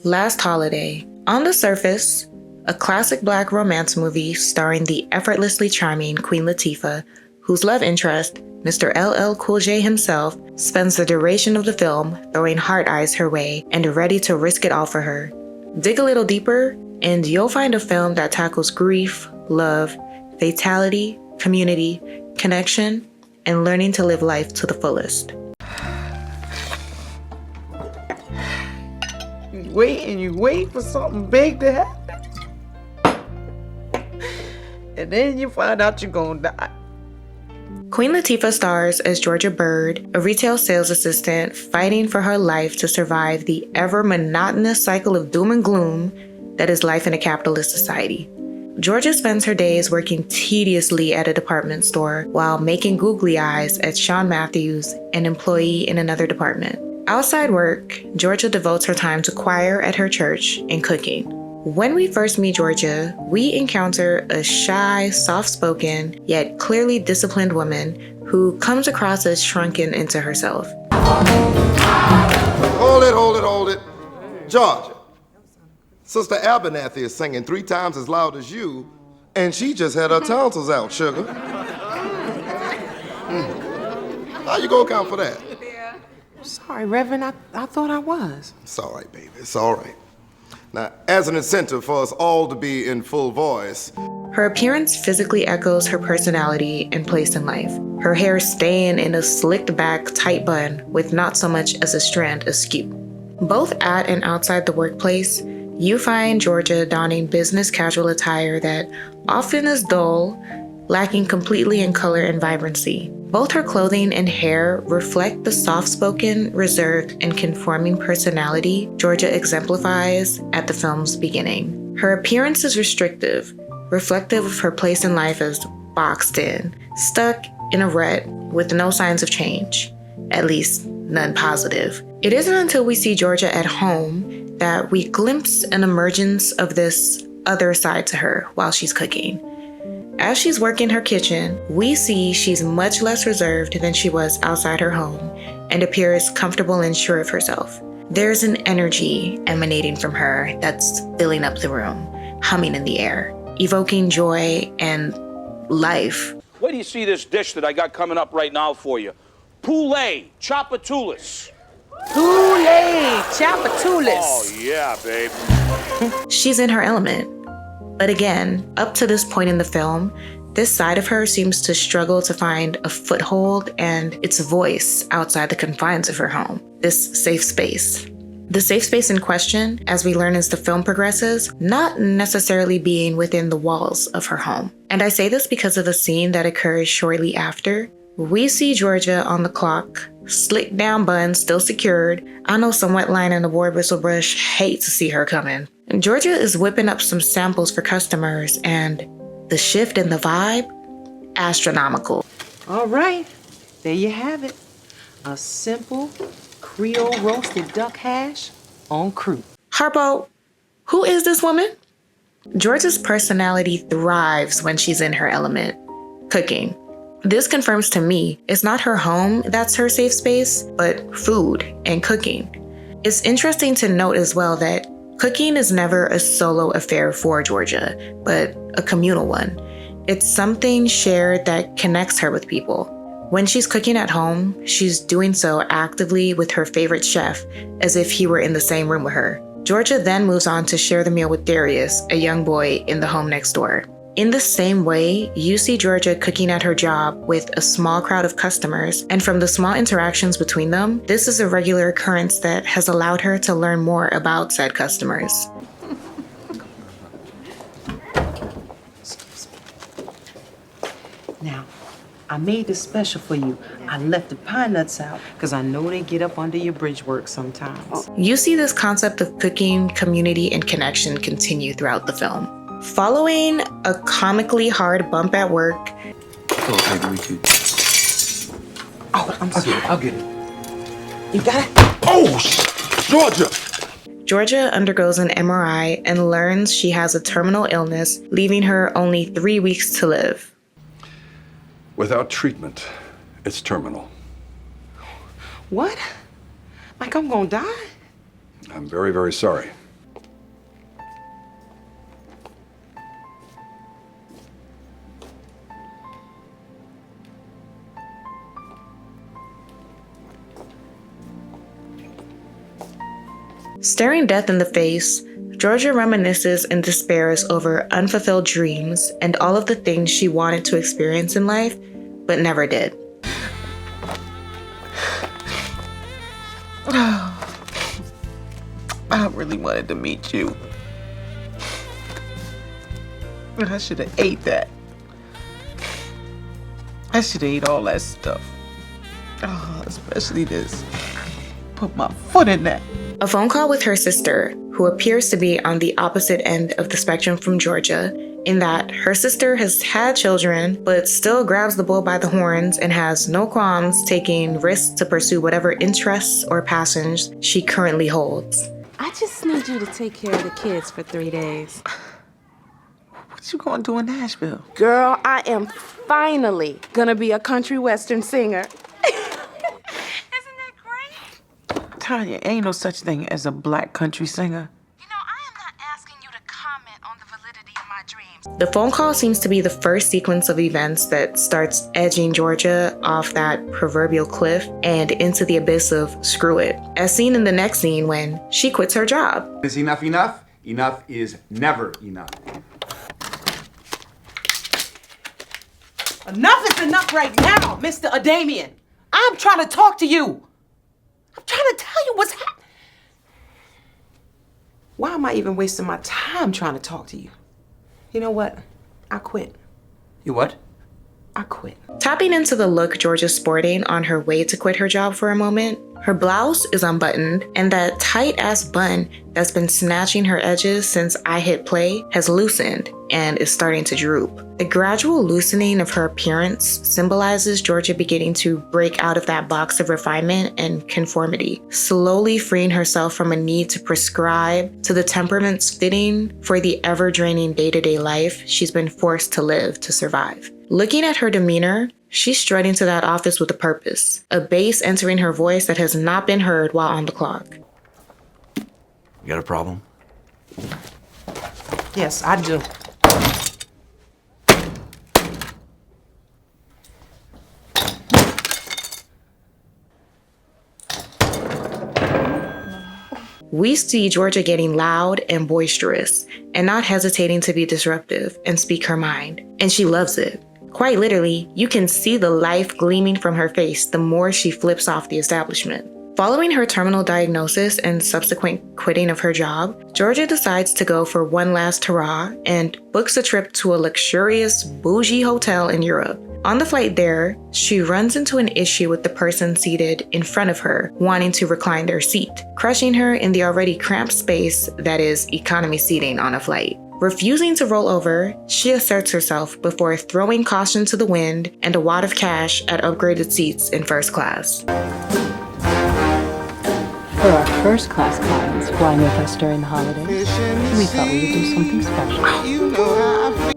Last Holiday. On the surface, a classic black romance movie starring the effortlessly charming Queen Latifah, whose love interest, Mr. LL Cool J himself, spends the duration of the film throwing heart eyes her way and ready to risk it all for her. Dig a little deeper, and you'll find a film that tackles grief, love, fatality, community, connection, and learning to live life to the fullest. You wait for something big to happen. And then you find out you're gonna die. Queen Latifah stars as Georgia Byrd, a retail sales assistant fighting for her life to survive the ever monotonous cycle of doom and gloom that is life in a capitalist society. Georgia spends her days working tediously at a department store while making googly eyes at Sean Matthews, an employee in another department. Outside work, Georgia devotes her time to choir at her church and cooking. When we first meet Georgia, we encounter a shy, soft-spoken, yet clearly disciplined woman who comes across as shrunken into herself. Hold it. Georgia, Sister Abernathy is singing 3 times as loud as you, and she just had her tonsils out, sugar. How you gonna account for that? Sorry, Reverend, I thought I was. It's all right, baby, it's all right. Now, as an incentive for us all to be in full voice, Her appearance physically echoes her personality and place in life. Her hair staying in a slicked back, tight bun with not so much as a strand askew. Both at and outside the workplace, you find Georgia donning business casual attire that often is dull, lacking completely in color and vibrancy. Both her clothing and hair reflect the soft-spoken, reserved, and conforming personality Georgia exemplifies at the film's beginning. Her appearance is restrictive, reflective of her place in life as boxed in, stuck in a rut with no signs of change, at least none positive. It isn't until we see Georgia at home that we glimpse an emergence of this other side to her while she's cooking. As she's working her kitchen, we see she's much less reserved than she was outside her home and appears comfortable and sure of herself. There's an energy emanating from her that's filling up the room, humming in the air, evoking joy and life. Where do you see this dish that I got coming up right now for you? Poulet, chapatulas. Poulet, chapatulas. Oh, yeah, babe. She's in her element. But again, up to this point in the film, this side of her seems to struggle to find a foothold and its voice outside the confines of her home, this safe space. The safe space in question, as we learn as the film progresses, not necessarily being within the walls of her home. And I say this because of a scene that occurs shortly after. We see Georgia on the clock, slicked down bun still secured. I know some wet line and a board whistle brush hate to see her coming. And Georgia is whipping up some samples for customers, and the shift in the vibe, astronomical. All right, there you have it. A simple Creole roasted duck hash on croup. Harpo, who is this woman? Georgia's personality thrives when she's in her element, cooking. This confirms to me it's not her home that's her safe space, but food and cooking. It's interesting to note as well that cooking is never a solo affair for Georgia, but a communal one. It's something shared that connects her with people. When she's cooking at home, she's doing so actively with her favorite chef, as if he were in the same room with her. Georgia then moves on to share the meal with Darius, a young boy in the home next door. In the same way, you see Georgia cooking at her job with a small crowd of customers, and from the small interactions between them, this is a regular occurrence that has allowed her to learn more about said customers. Now, I made this special for you. I left the pine nuts out because I know they get up under your bridge work sometimes. You see this concept of cooking, community, and connection continue throughout the film. Following a comically hard bump at work, Oh, maybe we could. Oh, I'm sorry. I'll get it. You got it? oh, Georgia! Georgia undergoes an MRI and learns she has a terminal illness, leaving her only 3 weeks to live. Without treatment, it's terminal. What? Like I'm gonna die? I'm very, very sorry. Staring death in the face, Georgia reminisces and despairs over unfulfilled dreams and all of the things she wanted to experience in life, but never did. I really wanted to meet you. I should have ate that. I should have ate all that stuff. Oh, especially this. Put my foot in that. A phone call with her sister, who appears to be on the opposite end of the spectrum from Georgia, in that her sister has had children, but still grabs the bull by the horns and has no qualms taking risks to pursue whatever interests or passions she currently holds. I just need you to take care of the kids for 3 days. What you gonna do in Nashville? Girl, I am finally gonna be a country western singer. Tanya, ain't no such thing as a black country singer. You know, I am not asking you to comment on the validity of my dreams. The phone call seems to be the first sequence of events that starts edging Georgia off that proverbial cliff and into the abyss of screw it, as seen in the next scene when she quits her job. Is enough enough? Enough is never enough. Enough is enough right now, Mr. Adamian. I'm trying to talk to you. I'm trying to tell you what's happening. Why am I even wasting my time trying to talk to you? You know what? I quit. You what? I quit. Tapping into the look Georgia's sporting on her way to quit her job for a moment, her blouse is unbuttoned, and that tight-ass bun that's been snatching her edges since I hit play has loosened and is starting to droop. The gradual loosening of her appearance symbolizes Georgia beginning to break out of that box of refinement and conformity, slowly freeing herself from a need to prescribe to the temperaments fitting for the ever-draining day-to-day life she's been forced to live to survive. Looking at her demeanor, she's strutting to that office with a purpose, a bass entering her voice that has not been heard while on the clock. You got a problem? Yes, I do. We see Georgia getting loud and boisterous and not hesitating to be disruptive and speak her mind, and she loves it. Quite literally, you can see the life gleaming from her face the more she flips off the establishment. Following her terminal diagnosis and subsequent quitting of her job, Georgia decides to go for one last hurrah and books a trip to a luxurious, bougie hotel in Europe. On the flight there, she runs into an issue with the person seated in front of her, wanting to recline their seat, crushing her in the already cramped space that is economy seating on a flight. Refusing to roll over, she asserts herself before throwing caution to the wind and a wad of cash at upgraded seats in first class. For our first-class clients flying with us during the holidays, we thought we would do something special.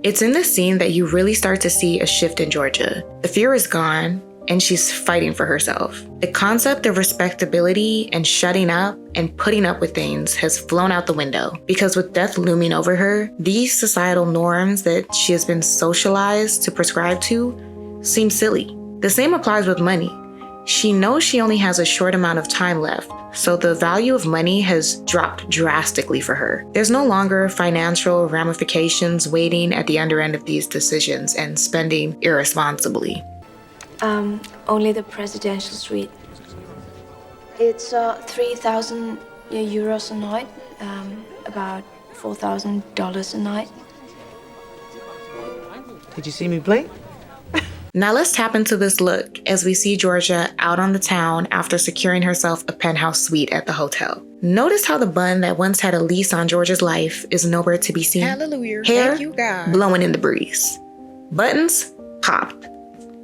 It's in this scene that you really start to see a shift in Georgia. The fear is gone, and she's fighting for herself. The concept of respectability and shutting up and putting up with things has flown out the window, because with death looming over her, these societal norms that she has been socialized to prescribe to seem silly. The same applies with money. She knows she only has a short amount of time left, so the value of money has dropped drastically for her. There's no longer financial ramifications waiting at the under end of these decisions and spending irresponsibly. Only the presidential suite. It's 3,000 euros a night, about $4,000 a night. Did you see me blink? Now let's tap into this look as we see Georgia out on the town after securing herself a penthouse suite at the hotel. Notice how the bun that once had a lease on Georgia's life is nowhere to be seen. Hallelujah. Hair Thank you, God. blowing in the breeze. Buttons popped.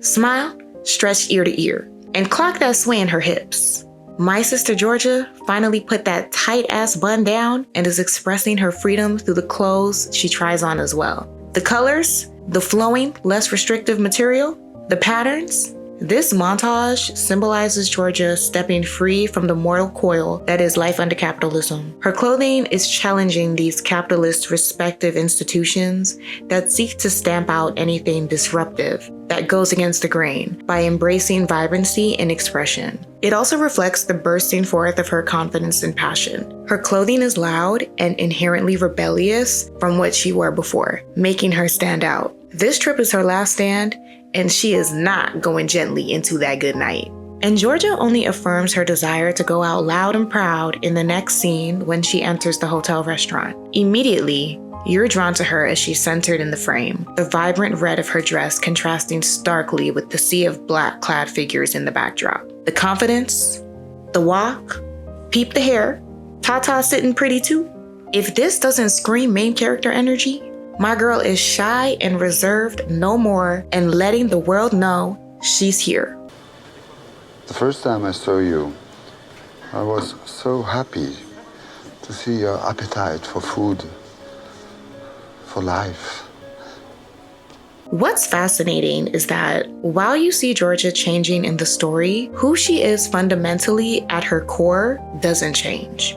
Smile stretched ear to ear. And clock that sway in her hips. My sister Georgia finally put that tight-ass bun down and is expressing her freedom through the clothes she tries on as well. The colors, the flowing, less restrictive material, the patterns, This montage symbolizes Georgia stepping free from the mortal coil that is life under capitalism. Her clothing is challenging these capitalist respective institutions that seek to stamp out anything disruptive that goes against the grain by embracing vibrancy and expression. It also reflects the bursting forth of her confidence and passion. Her clothing is loud and inherently rebellious from what she wore before, making her stand out. This trip is her last stand, and she is not going gently into that good night. And Georgia only affirms her desire to go out loud and proud in the next scene when she enters the hotel restaurant. Immediately, you're drawn to her as she's centered in the frame, the vibrant red of her dress contrasting starkly with the sea of black-clad figures in the backdrop. The confidence, the walk, peep the hair, Tata sitting pretty too. If this doesn't scream main character energy, my girl is shy and reserved no more and letting the world know she's here. The first time I saw you, I was so happy to see your appetite for food, for life. What's fascinating is that while you see Georgia changing in the story, who she is fundamentally at her core doesn't change.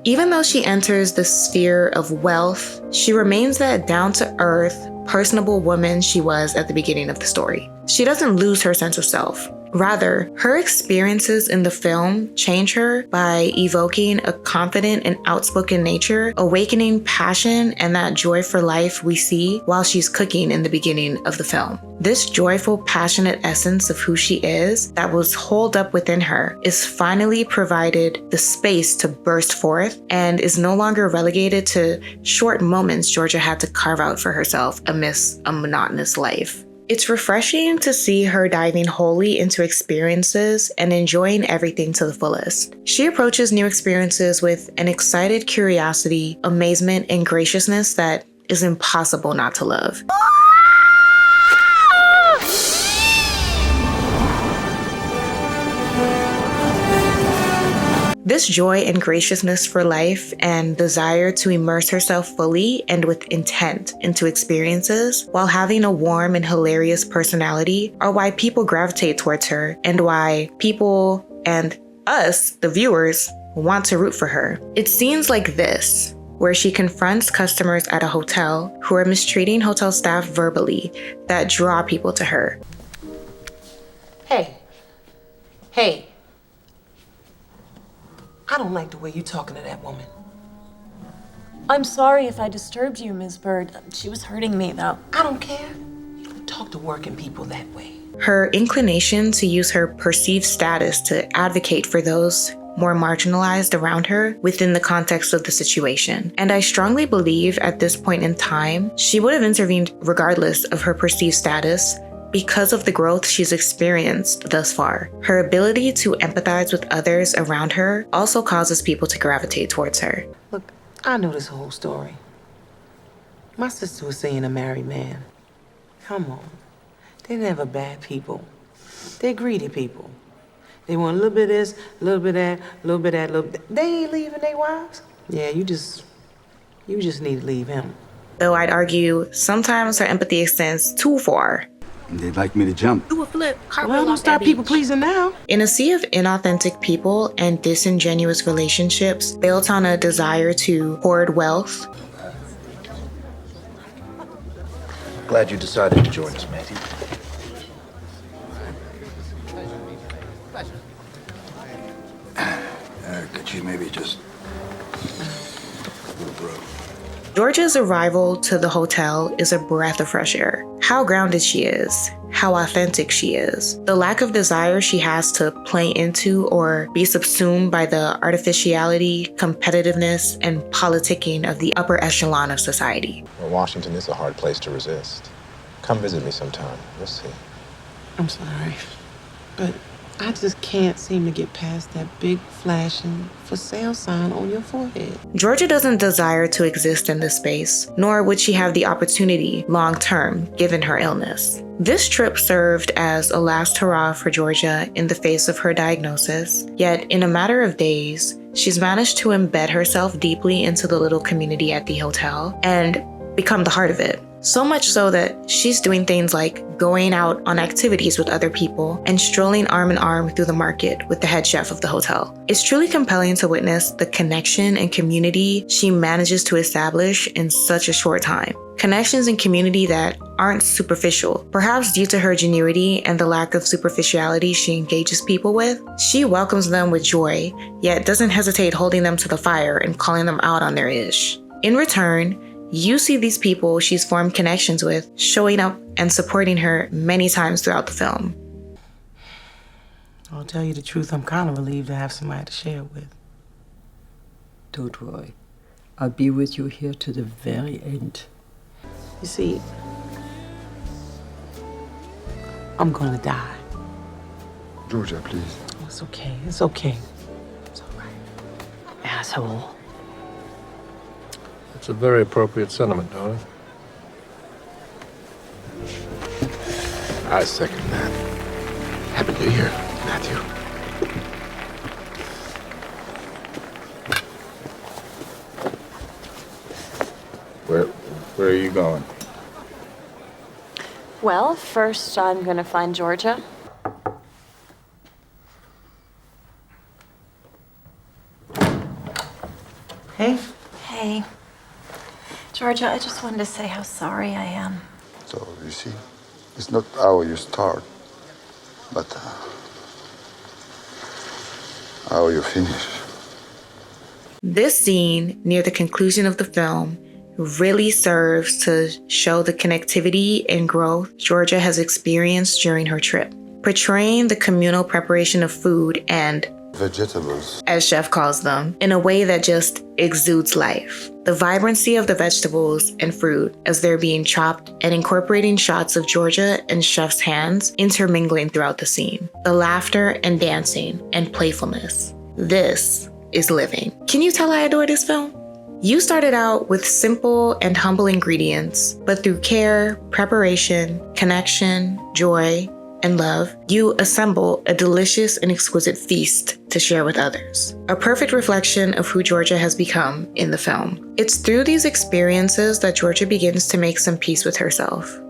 Even though she enters the sphere of wealth, she remains that down-to-earth, personable woman she was at the beginning of the story. She doesn't lose her sense of self. Rather, her experiences in the film change her by evoking a confident and outspoken nature, awakening passion and that joy for life we see while she's cooking in the beginning of the film. This joyful, passionate essence of who she is that was holed up within her is finally provided the space to burst forth and is no longer relegated to short moments Georgia had to carve out for herself amidst a monotonous life. It's refreshing to see her diving wholly into experiences and enjoying everything to the fullest. She approaches new experiences with an excited curiosity, amazement, and graciousness that is impossible not to love. This joy and graciousness for life and desire to immerse herself fully and with intent into experiences while having a warm and hilarious personality are why people gravitate towards her and why people and us, the viewers, want to root for her. It's scenes like this where she confronts customers at a hotel who are mistreating hotel staff verbally that draw people to her. Hey. I don't like the way you're talking to that woman. I'm sorry if I disturbed you, Ms. Byrd. She was hurting me, though. I don't care. You don't talk to working people that way. Her inclination to use her perceived status to advocate for those more marginalized around her within the context of the situation. And I strongly believe at this point in time, she would have intervened regardless of her perceived status because of the growth she's experienced thus far. Her ability to empathize with others around her also causes people to gravitate towards her. Look, I know this whole story. My sister was seeing a married man. Come on. They're never bad people. They're greedy people. They want a little bit of this, a little bit of that, a little bit of that, a little bit. They ain't leaving their wives. Yeah, you just need to leave him. Though I'd argue sometimes her empathy extends too far. They'd like me to jump. Do a flip. Well, don't stop people pleasing now. In a sea of inauthentic people and disingenuous relationships built on a desire to hoard wealth, Glad you decided to join us, Matthew. Could you maybe just... Georgia's arrival to the hotel is a breath of fresh air. How grounded she is, how authentic she is. The lack of desire she has to play into or be subsumed by the artificiality, competitiveness, and politicking of the upper echelon of society. Well, Washington is a hard place to resist. Come visit me sometime. You'll see. I'm sorry, but I just can't seem to get past that big flashing for sale sign on your forehead. Georgia doesn't desire to exist in this space, nor would she have the opportunity long-term given her illness. This trip served as a last hurrah for Georgia in the face of her diagnosis, yet in a matter of days, she's managed to embed herself deeply into the little community at the hotel and become the heart of it. So much so that she's doing things like going out on activities with other people and strolling arm in arm through the market with the head chef of the hotel. It's truly compelling to witness the connection and community she manages to establish in such a short time. Connections and community that aren't superficial. Perhaps due to her ingenuity and the lack of superficiality she engages people with, she welcomes them with joy, yet doesn't hesitate holding them to the fire and calling them out on their ish. In return, you see these people she's formed connections with showing up and supporting her many times throughout the film. I'll tell you the truth, I'm kind of relieved to have somebody to share it with. Don't worry. I'll be with you here to the very end. You see, I'm gonna die. Georgia, please. Oh, it's okay. It's okay. It's all right. Asshole. It's a very appropriate sentiment, darling. I second that. Happy New Year, Matthew. Where are you going? Well, first I'm gonna find Georgia. Hey. Hey. Georgia, I just wanted to say how sorry I am. So, you see, it's not how you start, but how you finish. This scene near the conclusion of the film really serves to show the connectivity and growth Georgia has experienced during her trip, portraying the communal preparation of food and vegetables, as Chef calls them, in a way that just exudes life. The vibrancy of the vegetables and fruit as they're being chopped and incorporating shots of Georgia and Chef's hands intermingling throughout the scene. The laughter and dancing and playfulness. This is living. Can you tell I adore this film? You started out with simple and humble ingredients, but through care, preparation, connection, joy, and love, you assemble a delicious and exquisite feast to share with others. A perfect reflection of who Georgia has become in the film. It's through these experiences that Georgia begins to make some peace with herself.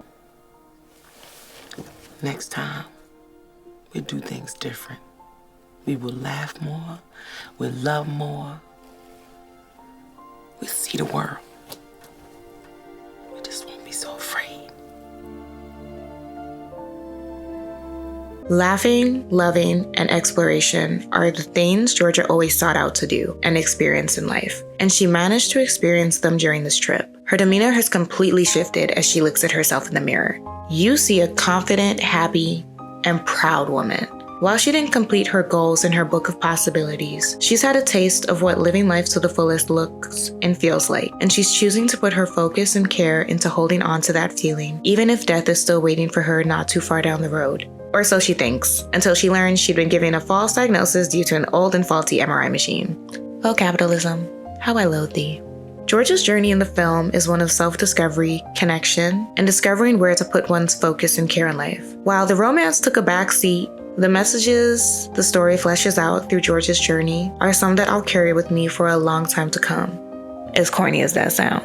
Next time, we'll do things different. We will laugh more, we'll love more, we'll see the world. We just won't be so afraid. Laughing, loving, and exploration are the things Georgia always sought out to do and experience in life, and she managed to experience them during this trip. Her demeanor has completely shifted as she looks at herself in the mirror. You see a confident, happy, and proud woman. While she didn't complete her goals in her book of possibilities, she's had a taste of what living life to the fullest looks and feels like, and she's choosing to put her focus and care into holding on to that feeling, even if death is still waiting for her not too far down the road. Or so she thinks, until she learns she'd been given a false diagnosis due to an old and faulty MRI machine. Oh, capitalism, how I loathe thee. Georgia's journey in the film is one of self-discovery, connection, and discovering where to put one's focus and care in life. While the romance took a back seat, the messages the story fleshes out through Georgia's journey are some that I'll carry with me for a long time to come. As corny as that sounds.